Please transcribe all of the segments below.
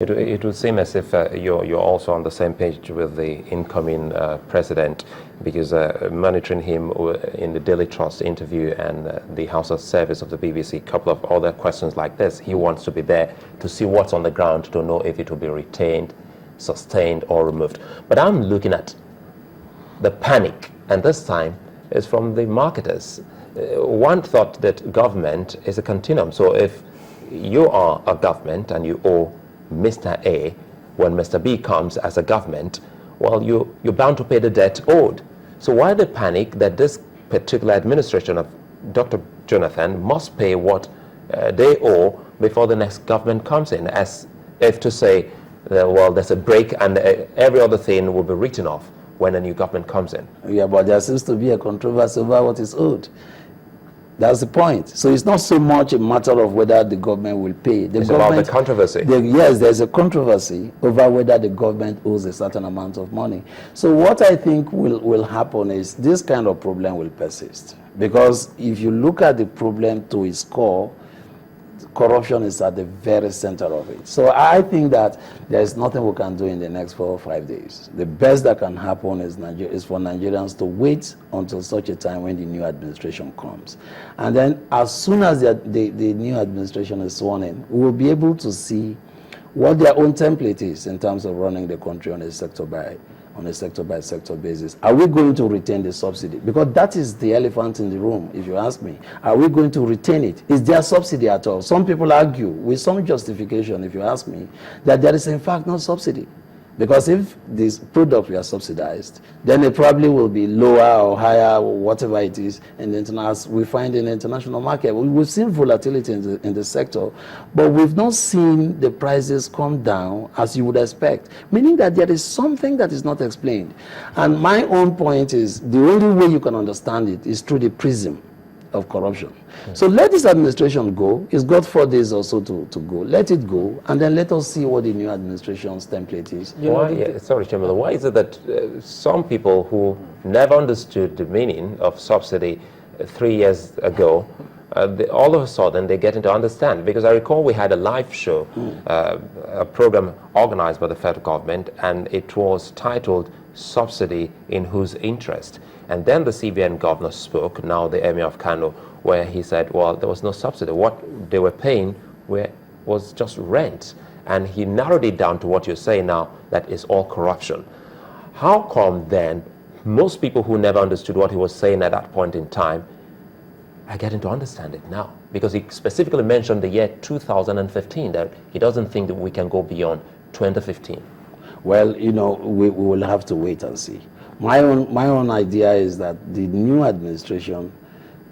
It would seem as if you're also on the same page with the incoming president, because monitoring him in the Daily Trust interview and the House of Service of the BBC, a couple of other questions like this, he wants to be there to see what's on the ground, to know if it will be retained, sustained or removed. But I'm looking at the panic, and this time is from the marketers. One thought that government is a continuum. So if you are a government and you owe Mr. A, when Mr. B comes as a government, well, you're bound to pay the debt owed. So why the panic that this particular administration of Dr. Jonathan must pay what they owe before the next government comes in, as if to say, well, there's a break and every other thing will be written off when a new government comes in? Yeah, but there seems to be a controversy over what is owed. That's the point. So it's not so much a matter of whether the government will pay. It's about the controversy. Yes, there's a controversy over whether the government owes a certain amount of money. So what I think will happen is this kind of problem will persist. Because if you look at the problem to its core, corruption is at the very center of it. So I think that there's nothing we can do in the next 4 or 5 days. The best that can happen is for Nigerians to wait until such a time when the new administration comes. And then as soon as the new administration is sworn in, we will be able to see what their own template is in terms of running the country on a sector-by-sector basis. Are we going to retain the subsidy? Because that is the elephant in the room, if you ask me. Are we going to retain it? Is there subsidy at all? Some people argue, with some justification, if you ask me, that there is in fact no subsidy. Because if these products were subsidized, then it probably will be lower or higher, or whatever it is, in the as we find in the international market. We've seen volatility in the sector, but we've not seen the prices come down as you would expect, meaning that there is something that is not explained. And my own point is, the only way you can understand it is through the prism of corruption. So let this administration go. It's got 4 days or so to go. Let it go, and then let us see what the new administration's template is. Sorry, Chamberlain, why is it that some people who never understood the meaning of subsidy 3 years ago, all of a sudden they get to understand? Because I recall we had a live show, a program organized by the federal government, and it was titled Subsidy in Whose Interest? And then the CBN governor spoke, now the Emir of Kano, where he said, well, there was no subsidy. What they were paying was just rent. And he narrowed it down to what you're saying now, that is all corruption. How come then most people who never understood what he was saying at that point in time are getting to understand it now? Because he specifically mentioned the year 2015, that he doesn't think that we can go beyond 2015. Well, you know, we will have to wait and see. My own idea is that the new administration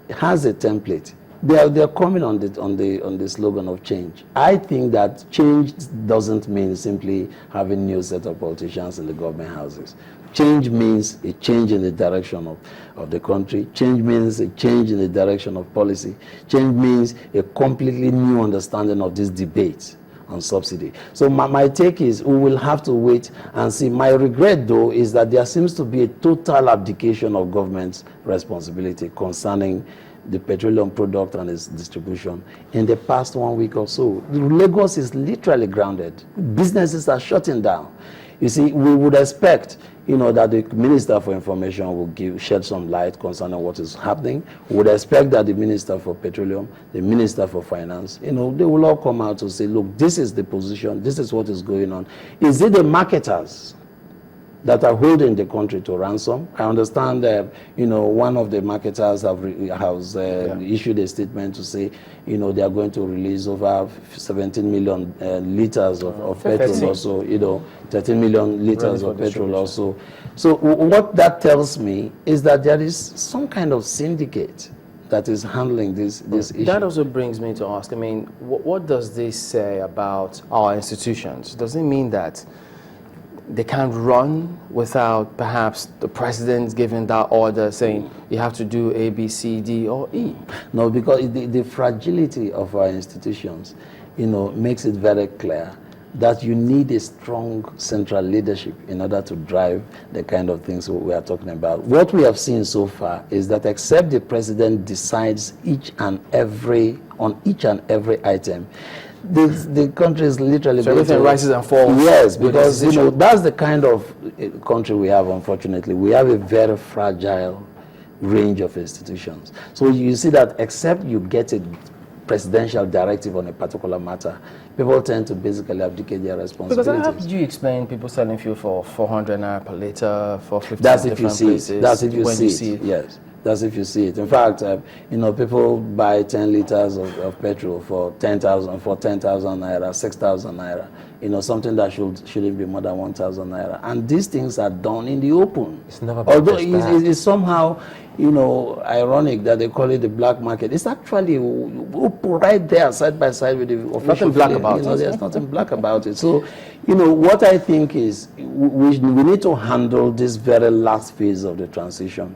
has a template. They are coming on the slogan of change. I think that change doesn't mean simply having new set of politicians in the government houses. Change means a change in the direction of the country. Change means a change in the direction of policy. Change means a completely new understanding of this debate on subsidy. So my take is we will have to wait and see. My regret, though, is that there seems to be a total abdication of government's responsibility concerning the petroleum product and its distribution in the past 1 week or so. Lagos is literally grounded. Businesses are shutting down. You see, we would expect, you know, that the Minister for Information will shed some light concerning what is happening. We would expect that the Minister for Petroleum, the Minister for Finance, you know, they will all come out to say, look, this is the position, this is what is going on. Is it the marketers that are holding the country to ransom? I understand that, you know, one of the marketers has issued a statement to say, you know, they are going to release over 17 million liters of petrol also, you know, 13 million liters of petrol also. So what that tells me is that there is some kind of syndicate that is handling this issue. That also brings me to ask, I mean, what does this say about our institutions? Does it mean that they can't run without perhaps the president giving that order saying you have to do A, B, C, D, or E? No, because the fragility of our institutions, you know, makes it very clear that you need a strong central leadership in order to drive the kind of things we are talking about. What we have seen so far is that except the president decides on each and every item, the country is literally So everything rises and falls. Yes, with because this issue. that's the kind of country we have. Unfortunately, we have a very fragile range of institutions. So you see that except you get a presidential directive on a particular matter, people tend to basically abdicate their responsibilities. Because how did you explain people selling fuel for 400 naira per liter, 450 That's in if you different see places? it. That's if you when see it. Yes, that's if you see it. In fact, people buy 10 liters of petrol for 10,000 naira, 6,000 naira. Something that shouldn't be more than 1,000 naira. And these things are done in the open. It's never been Although just that. it's somehow, ironic that they call it the black market. It's actually right there, side by side with the official. Nothing black about it. There's nothing black about it. So, what I think is we need to handle this very last phase of the transition,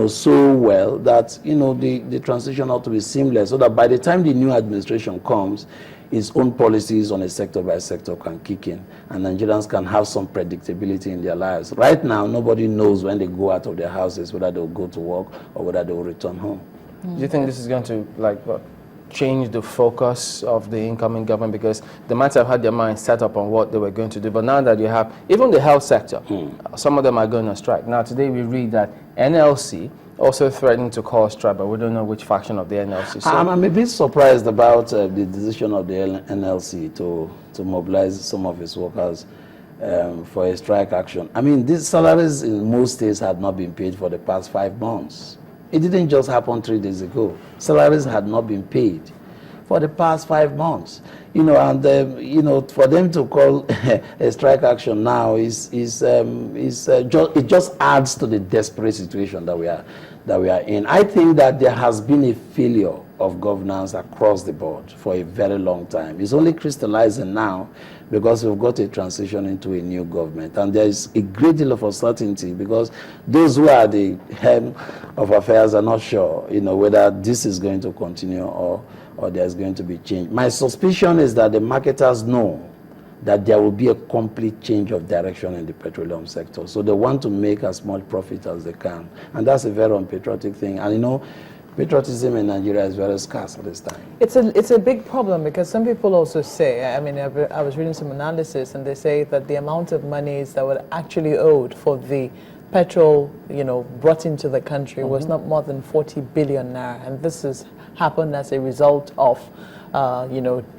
so well that, the transition ought to be seamless so that by the time the new administration comes, its own policies on a sector by sector can kick in and Nigerians can have some predictability in their lives. Right now, nobody knows when they go out of their houses whether they'll go to work or whether they'll return home. Do you think this is going to change the focus of the incoming government? Because they might have had their mind set up on what they were going to do, but now that you have even the health sector, some of them are going on strike. Now today we read that NLC also threatening to call strike, but we don't know which faction of the NLC. So I'm a bit surprised about the decision of the NLC to mobilize some of its workers for a strike action. I mean, these salaries in most states had not been paid for the past 5 months. It didn't just happen 3 days ago. Salaries had not been paid for the past 5 months. And for them to call a strike action now it just adds to the desperate situation that we are in. I think that there has been a failure of governance across the board for a very long time. It's only crystallizing now because we've got a transition into a new government. And there is a great deal of uncertainty because those who are the head of affairs are not sure, whether this is going to continue or there's going to be change. My suspicion is that the marketers know that there will be a complete change of direction in the petroleum sector. So they want to make as much profit as they can. And that's a very unpatriotic thing. And patriotism in Nigeria is very scarce at this time. It's a big problem because some people also say, I was reading some analysis and they say that the amount of monies that were actually owed for the petrol, brought into the country was not more than 40 billion naira. And this has happened as a result of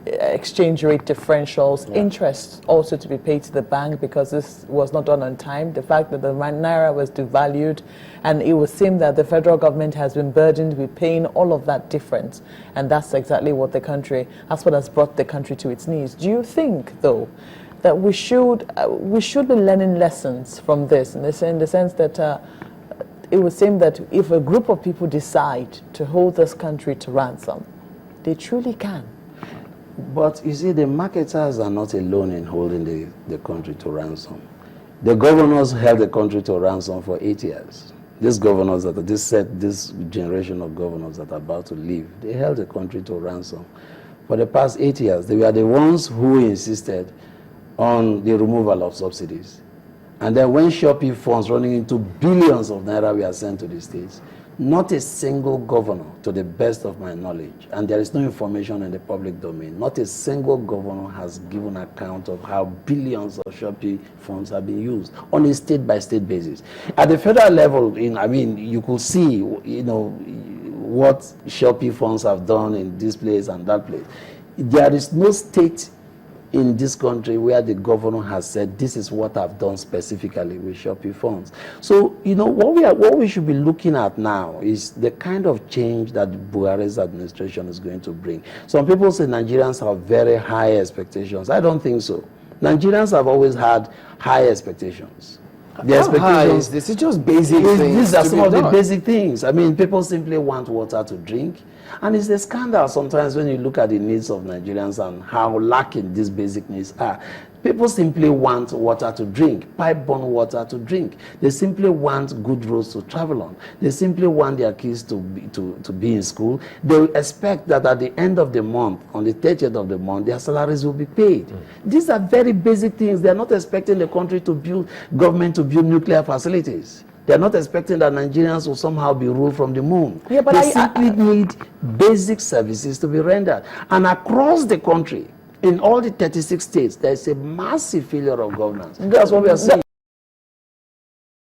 exchange rate differentials, interest also to be paid to the bank because this was not done on time. The fact that the naira was devalued, and it would seem that the federal government has been burdened with paying all of that difference, and that's exactly what that's what has brought the country to its knees. Do you think, though, that we should be learning lessons from this, in the sense that it would seem that if a group of people decide to hold this country to ransom, they truly can? But you see, the marketers are not alone in holding the country to ransom. The governors held the country to ransom for 8 years. These governors, this generation of governors that are about to leave, they held the country to ransom. For the past 8 years, they were the ones who insisted on the removal of subsidies. And then when Shopee funds running into billions of naira were sent to the states, not a single governor, to the best of my knowledge, and there is no information in the public domain, not a single governor has given account of how billions of Shopee funds have been used on a state-by-state basis. At the federal level, you could see, what Shopee funds have done in this place and that place. There is no state in this country where the governor has said, this is what I've done specifically with Shopee funds. So, what we should be looking at now is the kind of change that Buhari's administration is going to bring. Some people say Nigerians have very high expectations. I don't think so. Nigerians have always had high expectations. The expectations, this is just basic things. These are some of the basic things. People simply want water to drink. And it's a scandal sometimes when you look at the needs of Nigerians and how lacking these basic needs are. People simply want water to drink, pipe-borne water to drink. They simply want good roads to travel on. They simply want their kids to be in school. They expect that at the end of the month, on the 30th of the month, their salaries will be paid. These are very basic things. They're not expecting the government to build nuclear facilities. They're not expecting that Nigerians will somehow be ruled from the moon. Yeah, but they simply need basic services to be rendered. And across the country, in all the 36 states, there's a massive failure of governance. That's what we are seeing.